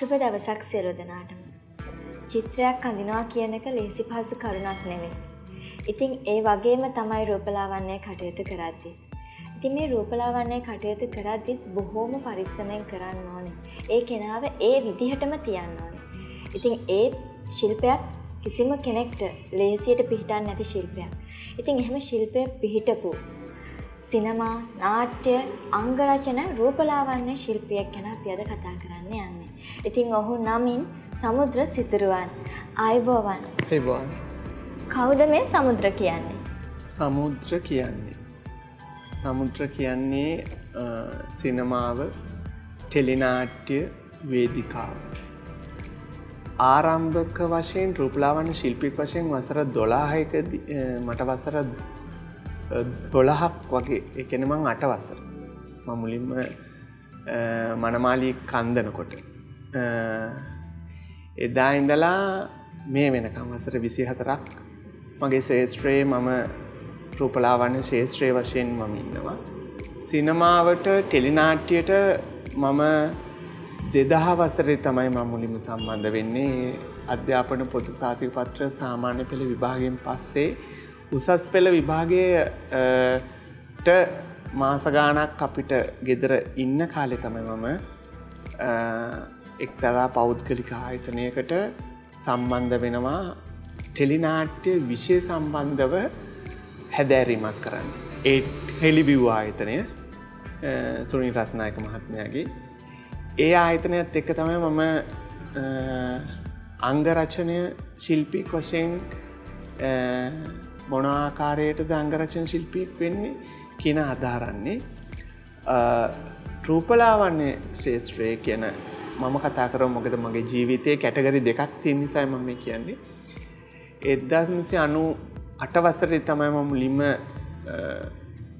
සුබ දවසක් සියලු දෙනාටම. චිත්‍රයක් අඳිනවා කියන එක ලේසි පහසු කරුණක් නෙවෙයි. ඉතින් ඒ වගේම තමයි රූපලාවන්‍ය කටයුතු කරද්දී. ඉතින් මේ රූපලාවන්‍ය කටයුතු කරද්දී බොහෝම පරිස්සමෙන් කරන්න ඕනේ. ඒ කෙනාව ඒ විදිහටම තියන්න ඕනේ. ඉතින් ඒ ශිල්පයක් කිසිම කෙනෙක්ට ලේසියට පිහිටන්නේ නැති ශිල්පයක්. ඉතින් එහෙම ශිල්පය පිහිටපු සිනමා, නාට්‍ය, අංග රචන, රූපලාවන්‍ය ශිල්පියෙක් ගැන අපි අද කතා කරන්න යන්නේ. ඉතින් ඔහු නමින් සමුද්‍ර සිතුරුවන්. ආයුබෝවන්. ආයුබෝවන්. කවුද මේ සමුද්‍ර කියන්නේ? සමුද්‍ර කියන්නේ සිනමාව, ටෙලිනාට්‍ය, වේදිකාව. ආරම්භක වශයෙන් රූපලාවන්‍ය ශිල්පියෙක් වශයෙන් වසර 12කදී මට වසර 12ක් වගේ, ඒ කියන්නේ මම 8 වසර. මම මුලින්ම මනමාලි කන්දනකොට එදා ඉඳලා මේ වෙනකම් වසර 24ක් මගේ ශාස්ත්‍රයේ මම රූපලාවන්‍ය ශාස්ත්‍රයේ වශයෙන් මම ඉන්නවා. සිනමාවට, ටෙලිනාට්‍යයට මම 2000 වසරේ තමයි මම මුලින්ම සම්බන්ධ වෙන්නේ. අධ්‍යාපන පොදු සාතික පත්‍ර සාමාන්‍ය පෙළ විභාගයෙන් පස්සේ උසස් පෙළ විභාගයට මාස ගාණක් අපිට ගෙදර ඉන්න කාලේ තමයි මම එක්තරා පෞද්ගලික ආයතනයකට සම්බන්ධ වෙනවා ටෙලිනාට්‍ය විෂය සම්බන්ධව හැදෑරීමක් කරන්න. ඒ හෙලිවිව් ආයතනය සුනිල් රත්නායක මහත්මයාගේ. ඒ ආයතනයත් එක්ක තමයි මම අංග රචනය ශිල්පියෙක් වශයෙන් මොන ආකාරයටද අංග රචන ශිල්පියෙක් වෙන්නේ කියන අදහරන්නේ. රූපලාවන්‍ය ශාස්ත්‍රය කියන මම කතා කරමු මොකද මගේ ජීවිතයේ කැටගරි දෙකක් තියෙන නිසා මම මේ කියන්නේ. 1998 වසරේ තමයි මම මුලින්ම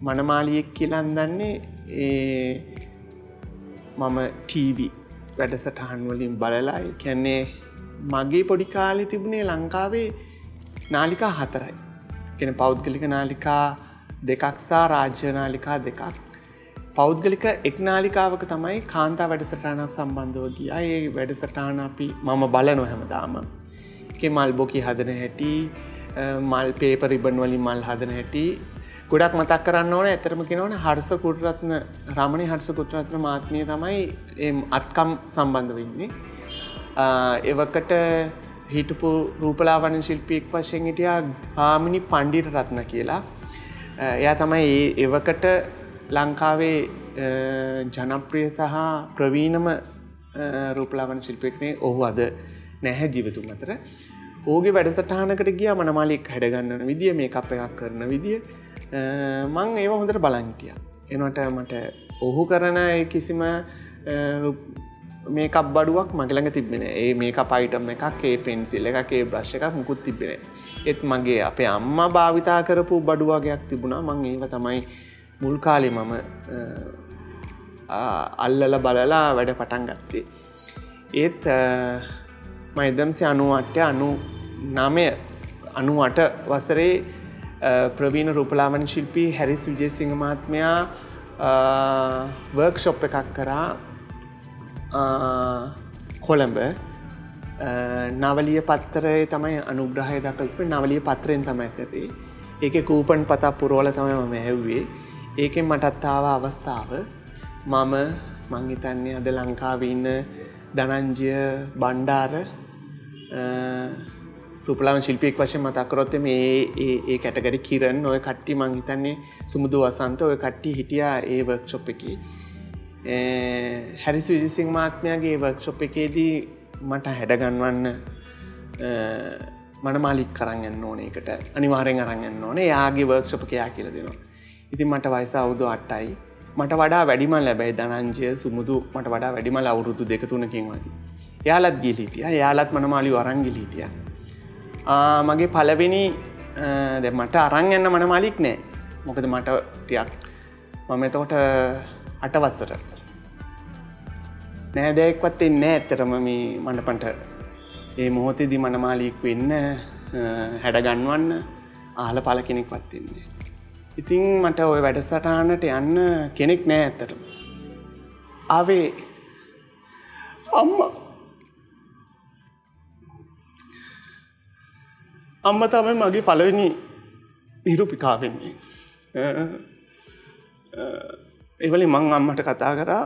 මනමාලියෙක් කියලා හඳන්නේ. මම ටීවී වැඩසටහන් වලින් බලලා, ඒ කියන්නේ මගේ පොඩි කාලේ තිබුණේ ලංකාවේ නාලිකා 4යි. කියන්නේ පෞද්ගලික නාලිකා 2ක් සහ රාජ්‍ය නාලිකා 2ක්. පෞද්ගලික එක් නාලිකාවක තමයි කාන්තා වැඩසටහන සම්බන්ධව ගියා. ඒ වැඩසටහන මම බලනවා හැමදාම. ඒකේ මල් බොකි හදන හැටි, මල් පේපර් රිබන් වලින් මල් හදන හැටි ගොඩක් මතක් කරන්න ඕනේ. ඇත්තටම කියනවනේ හර්ෂ කුටරත්න, රමණී හර්ෂ කුටරත්න මහත්මිය තමයි මේ අත්කම් සම්බන්ධ වෙන්නේ. එවකට හිටපු රූපලාවන්‍ය ශිල්පියෙක් වශයෙන් හිටියා හාමිනි පණ්ඩිත රත්න කියලා. එයා තමයි එවකට ලංකාවේ ජනප්‍රිය සහ ප්‍රවීණම රූපලාවන්‍ය ශිල්පියෙක් නේ. ඔහු අද නැහැ ජීවිතුන් අතර. ඔහුගේ වැඩසටහනකට ගියා මනමාලියෙක් හැඩ ගන්නන විදිය, මේකප් එකක් කරන විදිය මං ඒව හොඳට බලන් හිටියා. එනකොට මට ඔහු කරන කිසිම මේකප් බඩුවක් මගේ ළඟ තිබ්බේ නෑ. ඒ මේකප් අයිටම් එකක්, ඒ පෙන්සිල් එකක්, ඒ බ්‍රෂ් එකක් මුකුත් තිබ්බේ නෑ. ඒත් මගේ අපේ අම්මා භාවිතා කරපු බඩු වගේක් තිබුණා. මං ඒව තමයි මුල් කාලේ මම අල්ලලා බලලා වැඩ පටන් ගත්තේ. ඒත් මම 1998 වසරේ ප්‍රවීණ රූපලාවන්‍ය ශිල්පී හැරිස් විජේසිංහ මහත්මයා වර්ක්ෂොප් එකක් කරා කොළඹ. නවලිය පත්තරේ තමයි අනුග්‍රහය දක්වලා තිබුණේ. නවලිය පත්‍රයෙන් තමයි කරේ. ඒකේ කූපන් පතක් පුරවලා තමයි මම ඇහුවේ. ඒකෙන් මටත් ආව අවස්ථාව මම හිතන්නේ අද ලංකාවේ ඉන්න ධනංජය බණ්ඩාර රූපලාවන්‍ය ශිල්පියෙක් වශයෙන් මතක් කරොත් මේ කැටගරි කිරන්, ඔය කට්ටිය මං හිතන්නේ සුමුදු වසන්ත, ඔය කට්ටිය හිටියා ඒ වර්ක්ෂොප් එකේ. හැරිස් විජේසිංහ මහත්මයාගේ වර්ක්ෂොප් එකේදී මට හැඩ ගන්වන්න මනමාලික් අරන් යන්න ඕනේ. ඒකට අනිවාර්යෙන් අරන් යන්න ඕනේ. එයාගේ වර්ක්ෂොප් එක එයා කියලා දෙනවා. ඉතින් මට වයස අවුරුදු 8යි. මට වඩා වැඩිමල් හැබැයි ධනංජය, සුමුදු මට වඩා වැඩිමල් අවුරුදු 2-3කින් වගේ. එයාලත් ගිහලා හිටියා. එයාලත් මනමාලිව අරන් ගිහලා හිටියා. මගේ පළවෙනි දැන් මට අරන් යන්න මනමාලික් නෑ. මොකද මට ටිකක් මම එතකොට 8 වසර නෑදෑයෙක්වත් එන්නේ නෑ ඇත්තටම මේ මණ්ඩපන්ට. ඒ මොහොතේදී මනමාලියෙක් වෙන්න, හැඩ ගන්වන්න අහල පළ කෙනෙක්වත් එන්නේ. ඉතින් මට ওই වැඩසටහනට යන්න කෙනෙක් නෑ ඇත්තටම. ආවේ අම්මා. අම්මා තමයි මගේ පළවෙනි නිරූපිකාව වෙන්නේ. ඒ වෙලේ මං අම්මට කතා කරා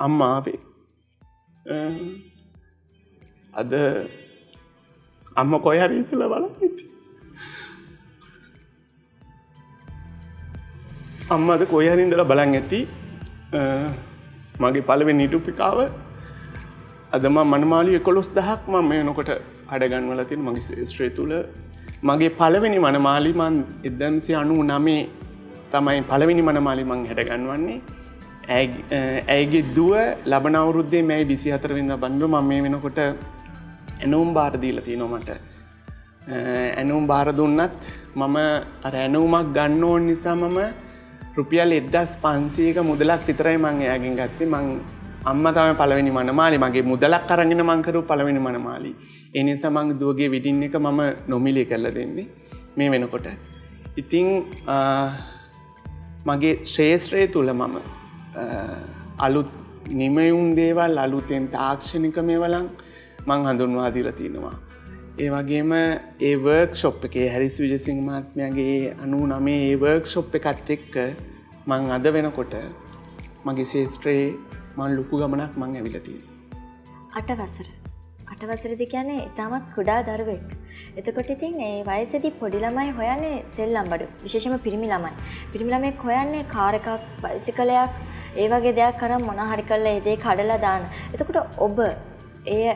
අම්මා ආවේ. අද අම්මා කොහේ හරි ඉඳලා බලන්න හිටියේ. අම්මාද කොහේ හරි ඉඳලා බලන් ඇති. මගේ පළවෙනි නිරූපිකාව අද මම මනමාලි 11000ක් මම වෙනකොට අඩගන්වලා තියෙන මගේ ශාස්ත්‍රය තුල මගේ පළවෙනි මනමාලි මම 1999 තමයි පළවෙනි මනමාලි මම හැඩගන්වන්නේ. ඇයගේ දුව ලබන අවුරුද්දේ මැයි 24 වෙනිදා බඳුන මම මේ වෙනකොට ඇනෝම් බාර දීලා තියෙනවා මට. ඇනෝම් බාර දුන්නත් මම අර ඇනෝමක් ගන්න ඕන නිසා මම රුපියල් 1500ක මුදලක් විතරයි මම එයාගෙන් ගත්තේ. මං අම්මා තමයි පළවෙනි මනමාලි මගේ මුදලක් අරගෙන මං කරපු පළවෙනි මනමාලි. ඒ නිසා මං දුවගේ වෙඩින් එක මම නොමිලේ කරලා දෙන්නේ මේ වෙනකොට. ඉතින් මගේ ශ්‍රේෂ්ඨය තුල මම අලුත් නිමයුම් දේවල් අලුතෙන් තාක්ෂණික මේවලන් මං හඳුන්වා දීලා තිනවා. ඒ වගේම ඒ වර්ක්ෂොප් එකේ හැරිස් විජේසිංහ මහත්මයාගේ 99 ඒ වර්ක්ෂොප් එකත් එක්ක මං අද වෙනකොට මගේ ශාස්ත්‍රයේ මං ලොකු ගමනක් මං ඇවිල්ලා තියෙනවා. 8 වසර. 8 වසරදී කියන්නේ ඉතාමත් කුඩා දරුවෙක්. එතකොට ඉතින් ඒ වයසේදී පොඩි ළමයි හොයන්නේ සෙල්ලම් බඩු. විශේෂයෙන්ම පිරිමි ළමයි. පිරිමි ළමෙක් හොයන්නේ කාර් එකක්, බයිසිකලයක්, ඒ වගේ දෙයක් කරන් මොන හරි කරලා ඒ දේ කඩලා දාන්න. එතකොට ඔබ ඒ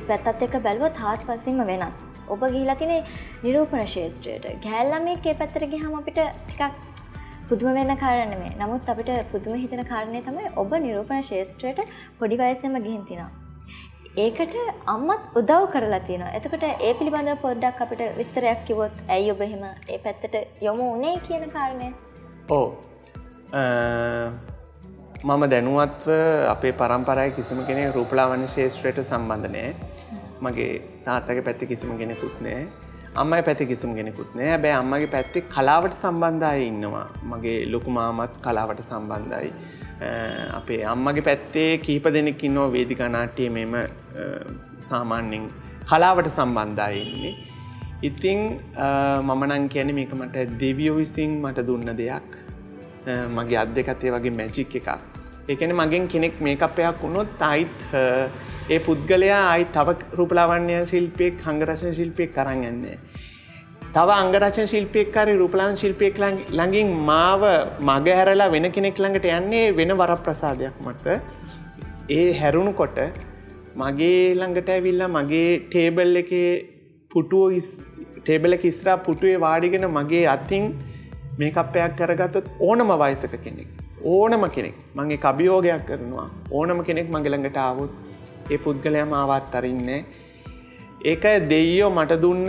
පැත්තත් එක්ක බැලුවොත් හාත්පසින්ම වෙනස්. ඔබ ගිහිලා තියෙන්නේ නිරූපණ ශාස්ත්‍රයට. ගෑල් ළමෙක් ඒ පැත්තට ගියාම අපිට ටිකක් පුදුම වෙන කාරණා නෙමෙයි. නමුත් අපිට පුදුම හිතෙන කාරණේ තමයි ඔබ නිරූපණ ශාස්ත්‍රයට පොඩි වයසේම ගිහින් තිනවා. ඒකට අම්මත් උදව් කරලා තියෙනවා. එතකොට ඒ පිළිබඳව පොඩ්ඩක් අපිට විස්තරයක් කිව්වොත් ඇයි ඔබ එහෙම ඒ පැත්තට යොමු වුනේ කියන කාරණේ? ඔව්. මම දැනුවත්ව අපේ පරම්පරාවේ කිසිම කෙනෙක් රූපලාවන්‍ය ශාස්ත්‍රයට සම්බන්ධ නැහැ. මගේ තාත්තගේ පැත්තේ කිසිම කෙනෙකුත් නැහැ. අම්මගේ පැත්තේ කිසිම කෙනෙකුත් නැහැ. හැබැයි අම්මගේ පැත්තේ කලාවට සම්බන්ධ අය ඉන්නවා. මගේ ලොකු මාමත් කලාවට සම්බන්ධයි. අපේ අම්මගේ පැත්තේ කීප දෙනෙක් ඉන්නවා වේදිකා නාට්‍යයේ මෙම සාමාන්‍යයෙන් කලාවට සම්බන්ධ අය ඉන්නේ. ඉතින් මම නම් කියන්නේ මේක මට දෙවියෝ විසින් මට දුන්න දෙයක්. මගේ අත් දෙකත් ඒ වගේ මැජික් එකක්. ඒ කියන්නේ මගෙන් කෙනෙක් මේකප් එකක් වුණොත් ආයිත් ඒ පුද්ගලයා ආයිත් තව රූපලාවන්‍ය ශිල්පියෙක්, අංගරචන ශිල්පියෙක් අරන් යන්නේ. තව අංගරචන ශිල්පියෙක් හරි රූපලාවන්‍ය ශිල්පියෙක් ළඟින් මාව මග හැරලා වෙන කෙනෙක් ළඟට යන්නේ වෙන වරප්‍රසාදයක් මත. ඒ හැරුණුකොට මගේ ළඟට ඇවිල්ලා මගේ ටේබල් එකේ ටේබල් එක ඉස්සරහා පුටුවේ වාඩිගෙන මගේ අතින් මේකප් එකක් කරගත්තොත් ඕනම වයසක කෙනෙක් මම ඒක අභියෝගයක් කරනවා. ඕනම කෙනෙක් මගේ ළඟට ආවොත් ඒ පුද්ගලයා මාවත් අරින්නේ. ඒක දෙයියෝ මට දුන්න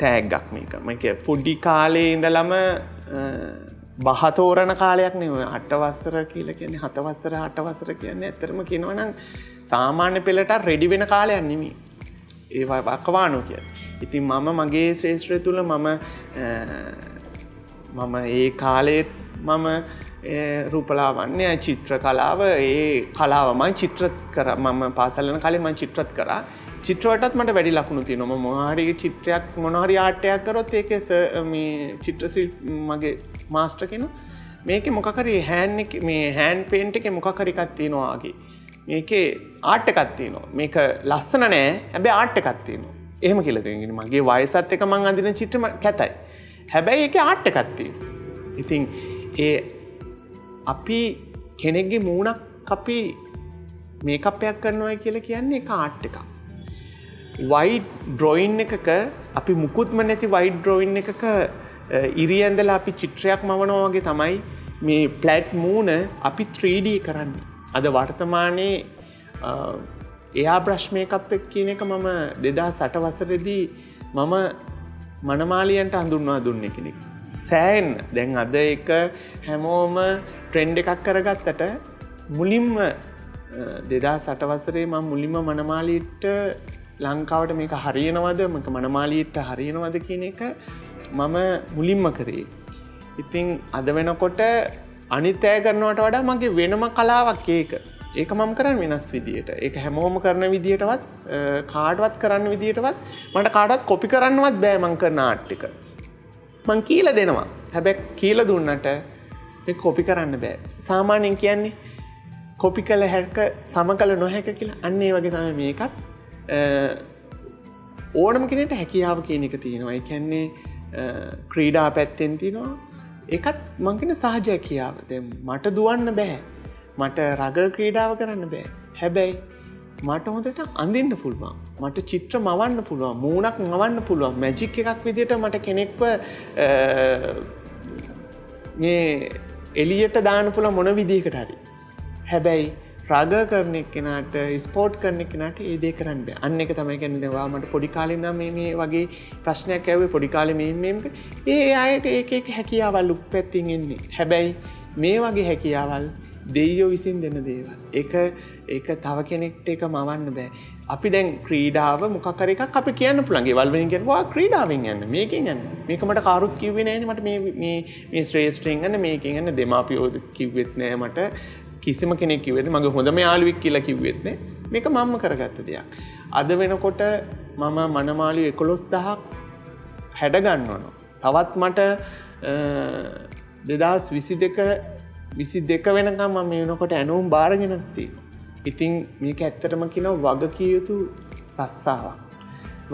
තෑග්ගක් මේක. මම පොඩි කාලේ ඉඳලම බහ තෝරන කාලයක් නෙවෙයි. 8 වසර කියලා කියන්නේ 7 වසර 8 වසර කියන්නේ ඇත්තටම කියනවා නම් සාමාන්‍ය පෙළට රෙඩි වෙන කාලයක් නෙමෙයි. ඒ වකවානු කියන්නේ. ඉතින් මම මගේ ශාස්ත්‍රය තුල මම ඒ කාලෙත් මම රූපලාවන්‍ය චිත්‍ර කලාව ඒ කලාව මම මම පාසල් යන කාලේ මම චිත්‍රත් කරා. චිත්‍රවලටත් මට වැඩි ලකුණු තියෙනවා. මම මොනවා හරි චිත්‍රයක් මොනවා හරි ආර්ට් එකක් කරොත් ඒකේ මේ චිත්‍ර මගේ මාස්ටර් කෙනෙක් මේකේ මොකක් හරි හෑන්ඩ් පේන්ට් එකේ මොකක් හරි එකක් තියෙනවා වගේ. මේකේ ආර්ට් එකක් තියෙනවා. මේක ලස්සන නෑ. හැබැයි ආර්ට් එකක් තියෙනවා. එහෙම කියලා දෙන්නේ. මගේ වයසත් එක්ක මම අඳින චිත්‍ර කැතයි. හැබැයි ඒකේ ආර්ට් එකක් තියෙනවා. ඉතින් අපි කෙනෙක්ගේ මූණක් අපි මේකප් එකක් කරනවා කියලා කියන්නේ ඒක ආර්ට් එකක්. වයිට් ඩ්‍රොයින් එකක අපි මුකුත්ම නැති වයිට් ඩ්‍රොයින් එකක ඉරියැඳලා අපි චිත්‍රයක් මවනවා වගේ තමයි මේ ප්ලැට් මූණ අපි 3D කරන්නේ. අද වර්තමානයේ එයා බ්‍රෂ් මේකප් එක කියන එක මම 2008 වසරේදී මම මනමාලියන්ට හඳුන්වා දුන්නේ කෙනෙක්. සෑහෙන දැන් අද එක හැමෝම ට්‍රෙන්ඩ් එකක් කරගත්තට මුලින්ම 2008 වසරේ මම මුලින්ම මනමාලියට ලංකාවට මේක හරියනවද මේක මනමාලියට හරියනවද කියන එක මම මුලින්ම කරේ. ඉතින් අද වෙනකොට අනිත් අය කරනවට වඩා මගේ වෙනම කලාවක් ඒක. ඒක මම කරන්න වෙනස් විදියට. ඒක හැමෝම කරන විදියටවත් කාටවත් කරන්න විදියටවත් මට කාටවත් කොපි කරන්නවත් බෑ මං කරන ආර්ට් එක. මං කියලා දෙනවා. හැබැයි කියලා දුන්නට ඒක කොපි කරන්න බෑ. සාමාන්‍යයෙන් කියන්නේ කොපි කළ හැක සම කළ නොහැක කියලා. අන්න ඒ වගේ තමයි මේකත්. ඕනම කෙනෙක්ට හැකියාව කියන එක තියෙනවා. ඒ කියන්නේ ක්‍රීඩා පැත්තෙන් තියෙනවා. ඒකත් මං කියන සහජ හැකියාව. දැන් මට දුවන්න බෑ. මට රගර් ක්‍රීඩාව කරන්න බෑ. හැබැයි මට හොඳට අඳින්න පුළුවන්. මට චිත්‍ර මවන්න පුළුවන්. මූණක් මවන්න පුළුවන්. මැජික් එකක් විදිහට මට කෙනෙක්ව මේ එළියට දාන්න පුළුවන් මොන විදිහකට හරි. හැබැයි රගර් කරන එක්කෙනාට ස්පෝර්ට් කරන එක්කෙනාට ඒ දේ කරන්න බෑ. අන්න එක තමයි කියන්නේ දැන් ඔයා මට පොඩි කාලේ ඉඳන් මේ වගේ ප්‍රශ්නයක් ඇහුවේ පොඩි කාලේ මේ ඒ අයට ඒක හැකියාවල් උප්පැත්තින් එන්නේ. හැබැයි මේ වගේ හැකියාවල් දෙයියෝ විසින් දෙන දේවල්. ඒක තව කෙනෙක්ට ඒක මවන්න බෑ. අපි දැන් ක්‍රීඩාව මොකක් හරි එකක් අපි කියන්න පුළුවන්. ගෙවල් වලින් කියනවා ක්‍රීඩාවෙන් යන්න. මේකෙන් යන්න. මේක මට කාරුත් කිව්වේ නෑනේ. මට මේ ශ්‍රේෂ්ඨයෙන් යන්න මේකෙන් යන්න දෙමාපියෝ කිව්වෙත් නෑ මට. කිසිම කෙනෙක් කිව්වෙත් නෑ. මගේ හොඳම යාළුවෙක් කියලා කිව්වෙත් නෑ. මේක මම්ම කරගත්ත දෙයක්. අද වෙනකොට මම මනමාළු 11000ක් හැඩ ගන්නවනවා. තවත් මට 2022 වෙනකම් මම මේ වෙනකොට ඇනුම් බාරගෙනත් තියෙනවා. ඉතින් මේක ඇත්තටම කියනවා වගකිය යුතු රස්සාවක්.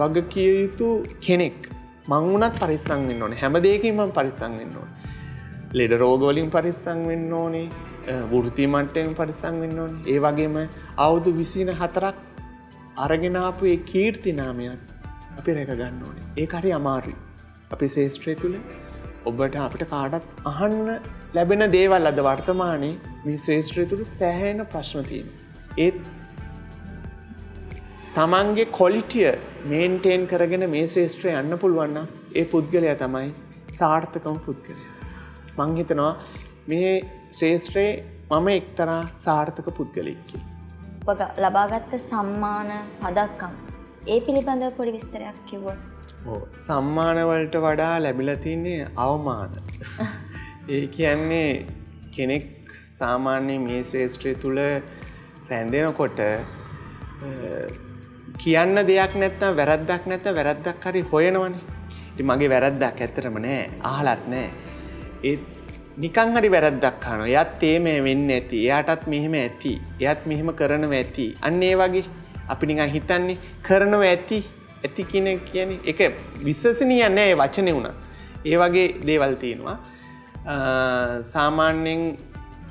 වගකිය යුතු කෙනෙක්. මං වුණත් පරිස්සම් වෙන්න ඕනේ. හැම දෙයකින්ම මම පරිස්සම් වෙන්න ඕනේ. ලෙඩ රෝග වලින් පරිස්සම් වෙන්න ඕනේ. වෘත්ති මට්ටමින් පරිස්සම් වෙන්න ඕනේ. ඒ වගේම අවුරුදු 24ක් අරගෙන ආපු ඒ කීර්ති නාමයත් අපි රැක ගන්න ඕනේ. ඒක හරි අමාරුයි. අපේ ශාස්ත්‍රය තුල ඔබට අපිට කාටත් අහන්න ලැබෙන දේවල් අද වර්තමානයේ මේ ශාස්ත්‍රය තුල සෑහෙන ප්‍රශ්න තියෙනවා. ඒත් තමන්ගේ ක්වොලිටිය මේන්ටේන් කරගෙන මේ ශාස්ත්‍රය යන්න පුළුවන් නම් ඒ පුද්ගලයා තමයි සාර්ථකම පුද්ගලයා. මං හිතනවා මේ ශාස්ත්‍රයේ මම එක්තරා සාර්ථක පුද්ගලෙක් කියලා. ඔබ ලබාගත් සම්මාන පදක්කම් ඒ පිළිබඳව පොඩි විස්තරයක් කිව්වොත්. ඔව් සම්මාන වලට වඩා ලැබිලා තින්නේ අවමාන. ඒ කියන්නේ කෙනෙක් සාමාන්‍ය මේ ශාස්ත්‍රය තුල රැඳෙනකොට කියන්න දෙයක් නැත්නම් වැරද්දක් වැරද්දක් හරි හොයනවනේ. ඉතින් මගේ වැරද්දක් ඇත්තටම නෑ. අහලත් නෑ. ඒ නිකන් හරි වැරද්දක් අහනවා. එයාත් මේ වෙන්නේ ඇති. එයාටත් මෙහෙම ඇති. එයාත් මෙහෙම කරනවා ඇති. අන්න ඒ වගේ අපි නිකන් හිතන්නේ කරනවා ඇති. ඇති කියන්නේ ඒක විශ්වසනීය නෑ ඒ වචනේ උනා. ඒ වගේ දේවල් තියෙනවා. සාමාන්‍යයෙන්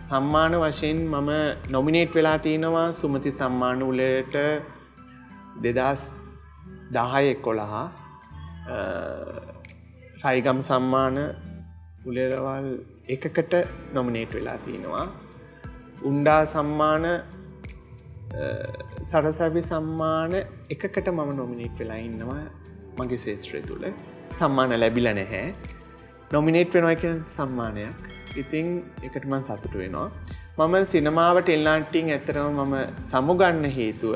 සම්මාන වශයෙන් මම නොමිනේට් වෙලා තිනවා සුමති සම්මාන උළෙලට 2010-11 රයිගම් සම්මාන උළෙලවල් එකකට නොමිනේට් වෙලා තිනවා. උණ්ඩා සම්මාන සරසවි සම්මාන එකකට මම නොමිනේට් වෙලා ඉන්නවා මගේ ශාස්ත්‍රය තුල. සම්මාන ලැබිලා නැහැ. නොමිනේට් වෙනවා කියන සම්මානයක්. ඉතින් ඒකට මම සතුටු වෙනවා. මම සිනමාව ටෙලිනාට්‍යයෙන් ඇත්තටම මම සමුගන්න හේතුව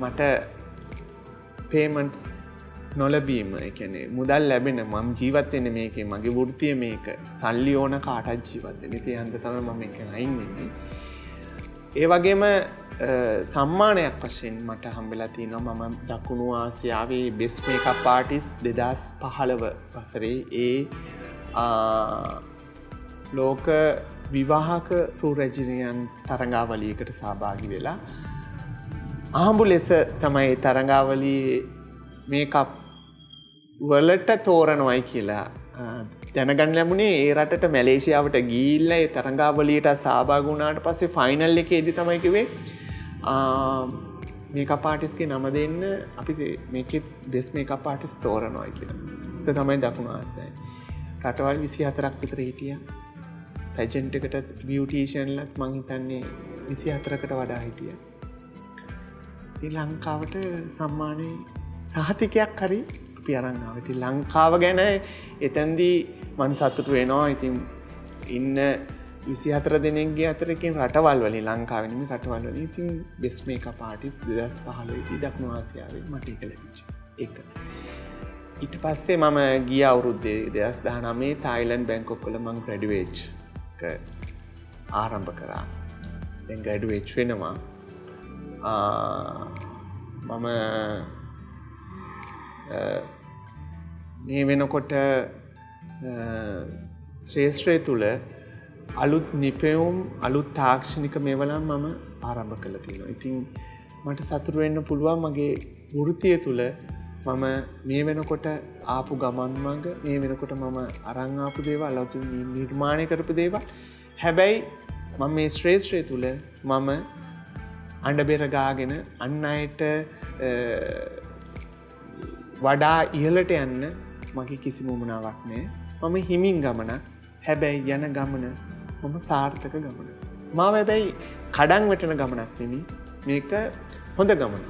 මට පේමන්ට්ස් නොලැබීම. ඒ කියන්නේ මුදල් ලැබෙන මම ජීවත් වෙන්නේ මේකේ. මගේ වෘත්තිය මේක. සල්ලි ඕන කාටවත් ජීවත් වෙන්න. ඉතින් අන්ත තමයි මම මේකෙන් අයින් වෙන්නේ. ඒ වගේම සම්මානයක් වශයෙන් මට හම්බෙලා තියෙනවා මම දකුණු ආසියාවේ බෙස්ට් මේකප් ආටිස්ට් 2015 වසරේ ඒ ලෝක විවාහක රූරජිනියන් තරඟාවලියකට සහභාගී වෙලා ආම්බු ලෙස තමයි තරඟාවලියේ මේකප් වලට තෝරනවයි කියලා දැනගන්න ලැබුණේ. ඒ රටට මැලේසියාවට ගිහිල්ලා ඒ තරඟාවලියට සහභාගී වුණාට පස්සේ ෆයිනල් එකේදී තමයි කිව්වේ මේකප් ආටිස්ට්ගේ නම දෙන්න අපි මේකේ බෙස්ට් මේකප් ආටිස්ට් තෝරනවා කියලා. ඒක තමයි දකුණු ආසියාවේ. රටවල් 24ක් විතර හිටියා. පැජන්ට් එකට බියුටිෂියන්ලත් මං හිතන්නේ 24කට වඩා හිටියා. ඉතින් ලංකාවට සම්මානේ සහතිකයක් හරි අපි අරන් ආවා. ඉතින් ලංකාව ගැන එතෙන්දී මම සතුටු වෙනවා. ඉතින් ඉන්න 24 දෙනෙක්ගේ අතරකින් රටවල් වලින් ලංකාවේ නෙමෙයි රටවල් වලින් ඉතින් බෙස්ට් මේකප් ආටිස්ට් 2015 දී දකුණු ආසියාවේ මට ඒක ලැබිච්චා. ඒක. ඊට පස්සේ මම ගිය අවුරුද්දේ 2019 තායිලන්ඩ් බැංකොක් වල මම ග්‍රැජුවේට් ආරම්භ කරා. දැන් ග්‍රැජුවේට් වෙනවා. මම මේ වෙනකොට ශ්‍රේෂ්ත්‍රය තුළ අලුත් නිපැයුම් අලුත් තාක්ෂණික මේවලම් මම ආරම්භ කළා තියෙනවා. ඉතින් මට සතුටු වෙන්න පුළුවන් මගේ වෘත්තිය තුළ මම මේ වෙනකොට ආපු ගමන් මඟ මේ වෙනකොට මම අරන් ආපු දේවල් අලුත් නිර්මාණය කරපු දේවල්. හැබැයි මම මේ ශ්‍රේෂ්ත්‍රය තුළ මම අඬබෙර ගාගෙන අන් අයට වඩා ඉහළට යන්න මගේ කිසිම උවමනාවක් නැහැ. මම හිමින් ගමනක්. හැබැයි යන ගමන මම සාර්ථක ගමන. මාව හැබැයි කඩන් වැටෙන ගමනක් නෙමෙයි. මේක හොඳ ගමන.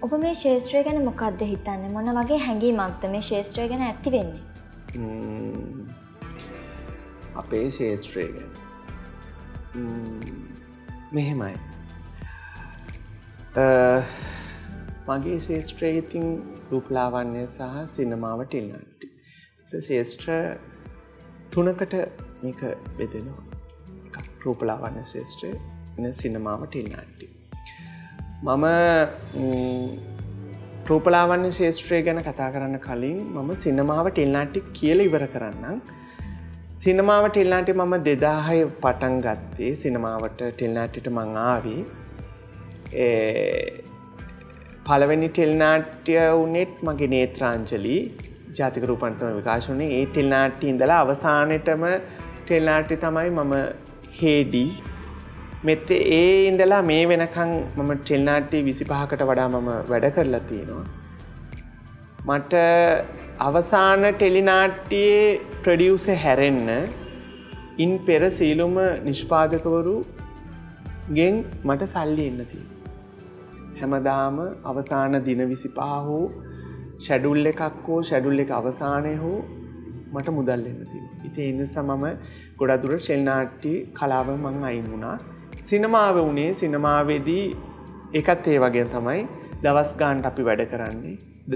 ඔබ මේ ශාස්ත්‍රය ගැන මොකක්ද හිතන්නේ? මොන වගේ හැඟීමක්ද මේ ශාස්ත්‍රය ගැන ඇති වෙන්නේ? අපේ ශාස්ත්‍රය ගැන මෙහෙමයි. මගේ ශාස්ත්‍රයේ ඉතින් රූපලාවන්‍ය සහ සිනමාව ටෙලිනාට්‍ය. ශාස්ත්‍ර තුනකට මේක බෙදෙනවා. එකක් රූපලාවන්‍ය ශාස්ත්‍රය, වෙන සිනමාව ටෙලිනාට්‍ය. මම රූපලාවන්‍ය ශාස්ත්‍රය ගැන කතා කරන්න කලින් මම සිනමාව ටෙලිනාට්‍ය කියලා ඉවර කරන්නම්. සිනමාව ටෙලිනාට්‍ය මම 2006 පටන් ගත්තේ. සිනමාවට ටෙලිනාට්‍යට මං ආවේ. පළවෙනි ටෙලිනාට්‍ය උනේත් මගේ නේත්‍රාංජලි ජාතික රූපාන්තරම විකාශ වුණේ. ඒ ටෙලිනාට්‍ය ඉඳලා අවසානෙටම ටෙලිනාට්‍ය තමයි මම හේඩි. මෙත් ඒ ඉඳලා මේ වෙනකන් මම ටෙලිනාට්‍ය 25කට වඩා මම වැඩ කරලා තියෙනවා. මට අවසාන ටෙලිනාට්‍යයේ ප්‍රොඩියුසර් හැරෙන්න ඉන් පෙර සීලුම නිෂ්පාදකවරු ගෙන් මට සල්ලි එන්න තියෙනවා. හැමදාම අවසාන දින 25 හෝ ෂෙඩියුල් එකක් හෝ ෂෙඩියුල් එක අවසානයේ හෝ මට මුදල් එන්න තියෙනවා. ඉතින් ඒ නිසා මම ගොඩක් දුර ටෙලිනාට්‍ය කලාව මම අයින් වුණා. සිනමාව වුණේ සිනමාවේදී ඒකත් ඒ වගේ තමයි. දවස් ගානට අපි වැඩ කරන්නේ.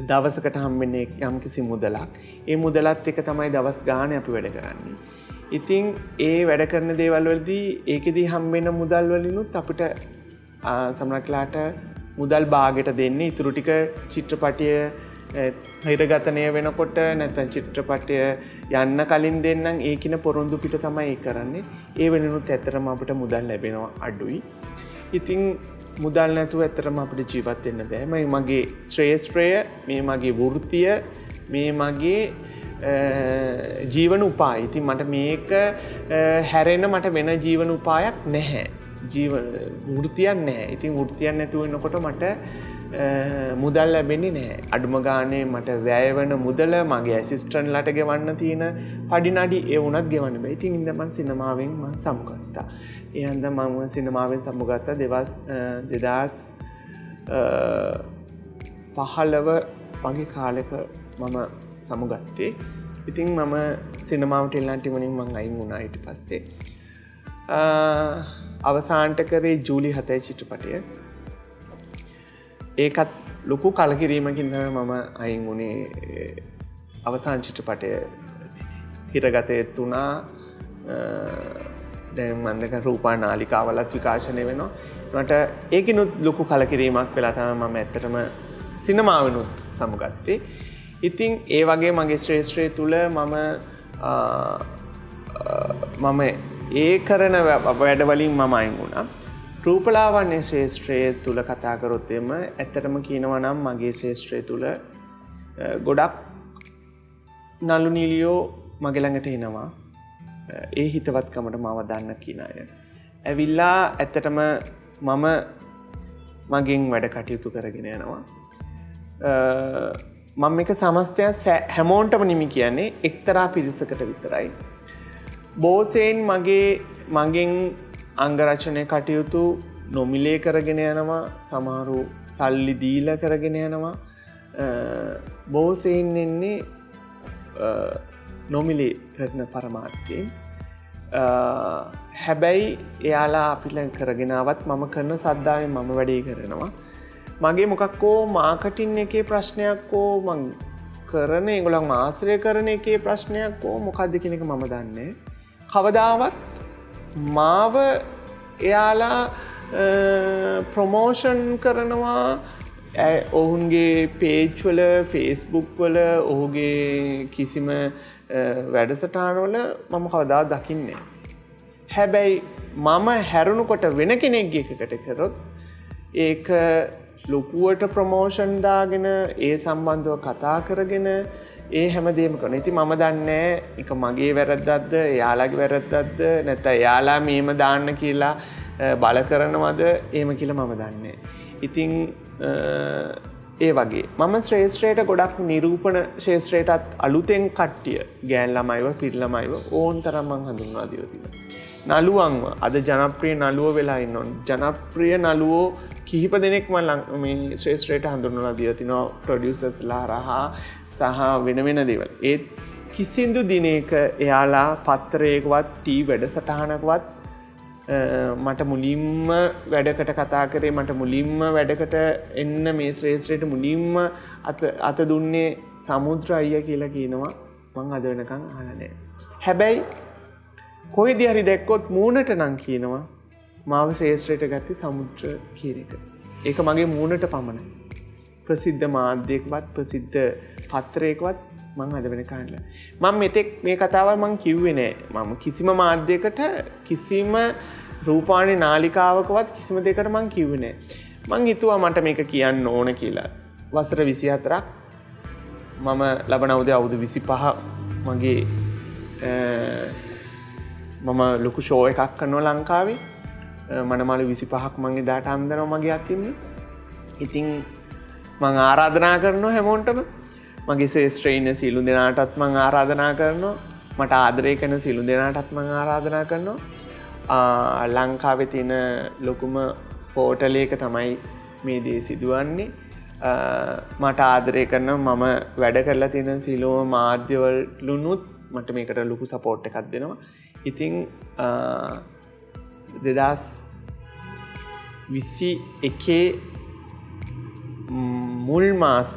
දවසකට හම්බෙන්නේ යම්කිසි මුදලක්. ඒ මුදලත් එක තමයි දවස් ගානේ අපි වැඩ කරන්නේ. ඉතින් ඒ වැඩ කරන දේවල් වලදී ඒකෙදී හම්බෙන මුදල් වලිනුත් අපිට සමහරట్లాට මුදල් භාගයට දෙන්නේ. ඊටු ටික චිත්‍රපටය හිරගතනය වෙනකොට නැත්නම් චිත්‍රපටය යන්න කලින් දෙන්නම් ඒකින පොරොන්දු පිට තමයි ඒ කරන්නේ. ඒ වෙනුනුත් ඇත්තටම අපිට මුදල් ලැබෙනවා අඩුයි. ඉතින් මුදල් නැතුව ඇත්තටම අපිට ජීවත් වෙන්න බෑ. මේ මගේ ශ්‍රේෂ්ත්‍රය, මේ මගේ වෘත්තිය, මේ මගේ ජීවන උපාය. ඉතින් මට මේක හැරෙන්න මට වෙන ජීවන උපායක් නැහැ. වෘත්තියක් නැහැ. ඉතින් වෘත්තියක් නැතුව ඉන්නකොට මට මුදල් ලැබෙන්නේ නැහැ. අඩුම ගානේ මට වැය වෙන මුදල මගේ ඇසිස්ටන්ට්ලාට ගෙවන්න තියෙන පඩිනඩි ඒ වුණත් ගෙවන්න බෑ. ඉතින් ඉඳන් මම සිනමාවෙන් මම සමුගත්තා. ඒ හන්ද මම සිනමාවෙන් සමුගත්තා 2015 වගේ කාලෙක මම සමුගත්තේ. ඉතින් මම සිනමාව ටෙලිනාට්‍ය වලින් මම අයින් වුණා ඊට පස්සේ. අවසානට කරේ ජූලි 7 චිත්‍රපටය. ඒකත් ලොකු කලකිරීමකින් තමයි මම අයින් වුණේ. අවසාන චිත්‍රපටය හිරගතේ තුනා දැන් මම දෙක රූපා නාලිකාවලත් විකාශනය වෙනවා. මට ඒකිනුත් ලොකු කලකිරීමක් වෙලා තමයි මම ඇත්තටම සිනමාවෙනුත් සමුගත්තේ. ඉතින් ඒ වගේ මගේ ශ්‍රේෂ්ත්‍රය තුල මම ඒ කරන වැඩ වලින් මම අයින් වුණා. රූපලාවන්‍ය ශාස්ත්‍රයේ තුල කතා කරොත් එම ඇත්තටම කියනවා නම් මගේ ශාස්ත්‍රය තුල ගොඩක් නළු නිලියෝ මගේ ළඟට එනවා. ඒ හිතවත්කමට මාව දන්න කියන අය. ඇවිල්ලා ඇත්තටම මම මගෙන් වැඩ කටයුතු කරගෙන යනවා. මම මේක සමස්තයක් හැමෝන්ටම නිමි කියන්නේ එක්තරා පිරිසකට විතරයි. බෝසෙන් මගෙන් අංගරචනය කටයුතු නොමිලේ කරගෙන යනවා. සමහරු සල්ලි දීලා කරගෙන යනවා. බෝසෙන් එන්නේ නොමිලේ කරන පරමාර්ථයෙන්. හැබැයි එයාලා අපිට කරගෙන ආවත් මම කරන සද්දාවෙන් මම වැඩේ කරනවා. මගේ මොකක්කෝ මාකටින් එකේ ප්‍රශ්නයක් හෝ මං කරන ඒගොල්ලන් ආශ්‍රය කරන එකේ ප්‍රශ්නයක් හෝ මොකක්ද කියන එක මම දන්නේ. කවදාවත් මාව එයාලා ප්‍රමෝෂන් කරනවා ඔවුන්ගේ පේජ්වල ෆේස්බුක් වල ඔහුගේ කිසිම වැඩසටහනවල මම කවදාවත් දකින්නේ. හැබැයි මම හැරුණුකොට වෙන කෙනෙක්ගේ එකකට කරොත් ඒක ලොකුවට ප්‍රමෝෂන් දාගෙන ඒ සම්බන්ධව කතා කරගෙන ඒ හැමදේම කරනවා. ඉතින් මම දන්නේ ඒක මගේ වැරද්දක්ද එයාලාගේ වැරද්දක්ද නැත්නම් එයාලා මේම දාන්න කියලා බල කරනවද එහෙම කියලා මම දන්නේ. ඉතින් ඒ වගේ මම ශ්‍රේෂ්ඨයට ගොඩක් නිරූපණ ශාස්ත්‍රයටත් අලුතෙන් කට්ටිය ගෑන් ළමයිව පිරි ළමයිව ඕන් තරම් මං හඳුන්වා දීලා තියෙනවා. නළුවන්ව අද ජනප්‍රිය නළුවෝ වෙලා ඉන්නවා. ජනප්‍රිය නළුවෝ කිහිප දෙනෙක් මම මේ ශ්‍රේෂ්ඨයට හඳුන්වලා දීලා තිනවා ප්‍රොඩියුසර්ස්ලා හරහා සහ වෙන වෙන දේවල්. ඒ කිසිදු දිනයක එයාලා පත්තරයකවත් ටී වැඩසටහනකවත් මට මුලින්ම වැඩකට කතා කරේ මට මුලින්ම වැඩකට එන්න මේ ශ්‍රේෂ්ඨයට මුලින්ම අත දුන්නේ සමුද්‍ර අයියා කියලා කියනවා. මං අද වෙනකන් අහලා නැහැ. හැබැයි කොයිදී හරි දැක්කොත් මූණට නම් කියනවා මාව ශ්‍රේෂ්ඨයට ගත්තේ සමුද්‍ර කියන එක. ඒක මගේ මූණට පමණයි. ප්‍රසිද්ධ මාධ්‍යයකවත් ප්‍රසිද්ධ පත්‍රයකවත් මං අද වෙනකන් නෑ. මම මෙතෙක් මේ කතාව මං කිව්වේ නෑ. මම කිසිම මාධ්‍යයකට කිසිම රූපවාහිනී නාලිකාවකවත් කිසිම දෙයකට මං කිව්වේ නෑ. මං හිතුවා මට මේක කියන්න ඕන කියලා. වසර 24ක් මම ලබන අවුරුදු 25 මගේ මම ලොකු ෂෝ එකක් කරනවා ලංකාවේ. මනමාළු 25ක් මං එදාට හම්දනවා මගේ අතින්. ඉතින් මං ආරාධනා කරනවා හැමෝටම මගේ ශ්‍රේෂ්ඨයින සියලු දෙනාටත් මං ආරාධනා කරනවා. මට ආදරය කරන සියලු දෙනාටත් මං ආරාධනා කරනවා. ලංකාවේ තියෙන ලොකුම හෝටලයක තමයි මේ දේ සිදුවන්නේ. මට ආදරය කරන මම වැඩ කරලා තියෙන සියලුම මාධ්‍යවලුනුත් මට මේකට ලොකු සපෝට් එකක් දෙනවා. ඉතින් 2021 මුල් මාස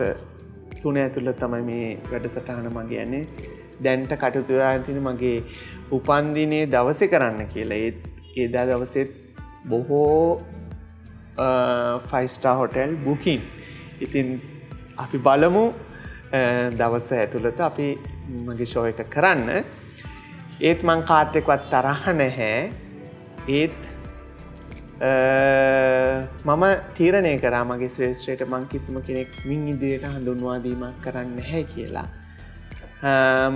3 ඇතුළත තමයි මේ වැඩසටහන මගේ යන්නේ. දැන්ට කටයුතු කරලා තියෙන මගේ උපන්දිනේ දවසේ කරන්න කියලා. ඒ දවසෙත් බොහෝ 5 star hotel booking. ඉතින් අපි බලමු දවස ඇතුළත අපි මගේ ෂෝ එක කරන්න. ඒත් මං කාත් එක්කවත් තරහ නැහැ. ඒත් මම තීරණය කරා මගේ ශ්‍රේෂ්ඨයට මං කිසිම කෙනෙක් මින් ඉදිරියට හඳුන්වා දීමක් කරන්නේ නැහැ කියලා.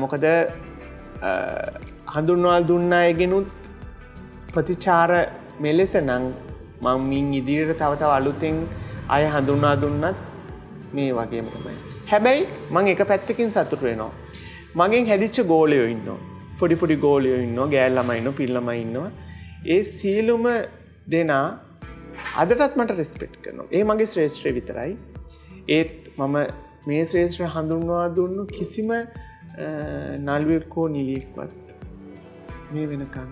මොකද හඳුන්වා දුන්න අයගෙනුත් ප්‍රතිචාර මෙලෙස නම් මං මින් ඉදිරියට තව අලුතෙන් අය හඳුන්වා දුන්නත් මේ වගේම තමයි. හැබැයි මං එක පැත්තකින් සතුටු වෙනවා. මගෙන් හැදිච්ච ගෝලයෝ ඉන්නවා. පොඩි පොඩි ගෝලයෝ ඉන්නවා. ගෑල් ළමයි ඉන්නවා. පිල් ළමයි ඉන්නවා. ඒ සියලුම දෙනා අදටත් මට රෙස්පෙක්ට් කරනවා. ඒ මගේ ශ්‍රේෂ්ඨය විතරයි. ඒත් මම මේ ශ්‍රේෂ්ඨය හඳුන්වා දුන්නු කිසිම නළුවෙක් හෝ නිලියෙක්වත් මේ වෙනකන්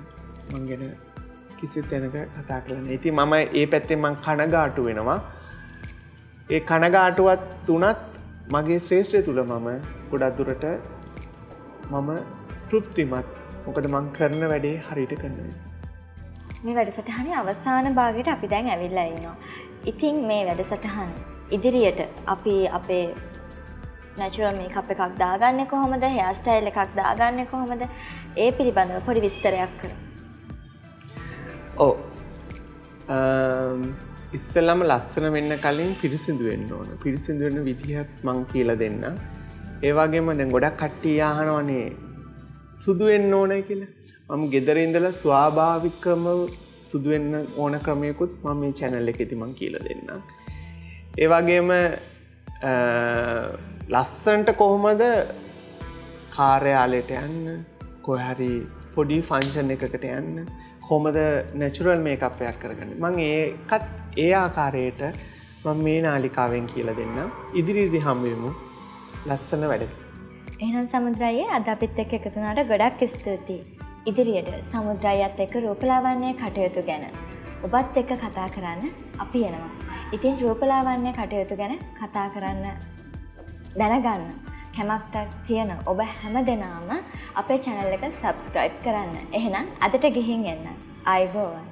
මං ගැන කිසි තැනක කතා කරලා නැහැ. ඉතින් මම ඒ පැත්තෙන් මං කනගාටු වෙනවා. ඒ කනගාටුවත් තුනත් මගේ ශ්‍රේෂ්ඨය තුල මම ගොඩක් දුරට මම තෘප්තිමත්. මොකද මං කරන වැඩේ හරියට කරන නිසා. මේ වැඩසටහනේ අවසාන භාගයට අපි දැන් ඇවිල්ලා ඉන්නවා. ඉතින් මේ වැඩසටහන ඉදිරියට අපි අපේ නැචරල් මේකප් එකක් දාගන්නේ කොහොමද? හෙයාර් ස්ටයිල් එකක් දාගන්නේ කොහොමද? ඒ පිළිබඳව පොඩි විස්තරයක් කරමු. ඔව්. ඉස්සෙල්ලාම ලස්සන වෙන්න කලින් පිරිසිදු වෙන්න ඕන. පිරිසිදු වෙන විදිහත් මං කියලා දෙන්න. ඒ වගේම දැන් ගොඩක් කට්ටිය අහනවනේ සුදු වෙන්න ඕනේ කියලා. මම ගෙදර ඉඳලා ස්වාභාවිකම සුදු වෙන්න ඕන ක්‍රමයකුත් මම මේ channel එකේදී මම කියලා දෙන්නම්. ඒ වගේම ලස්සන්ට කොහොමද කාර්යාලයට යන්න, කොහේ හරි පොඩි ෆන්ක්ෂන් එකකට යන්න කොහොමද නැචරල් මේකප් එකක් කරගන්නේ. මම ඒකත් ඒ ආකාරයට මම මේ නාලිකාවෙන් කියලා දෙන්නම්. ඉදිරියේදී හම්බ වෙමු. ලස්සන වැඩක්. එහෙනම් සමුද්‍රායේ අද අපිත් එක්ක එකතු වුණාට ගොඩක් ස්තුතියි. ඉදිරියට සමුද්‍රායත් එක්ක රූපලාවන්‍ය කටයුතු ගැන ඔබත් එක්ක කතා කරන්න අපි එනවා. ඉතින් රූපලාවන්‍ය කටයුතු ගැන කතා කරන්න දැනගන්න කැමැත්තක් තියෙන ඔබ හැම දෙනාම අපේ channel එක subscribe කරන්න. එහෙනම් අදට ගිහින් එන්න. ආයුබෝවන්.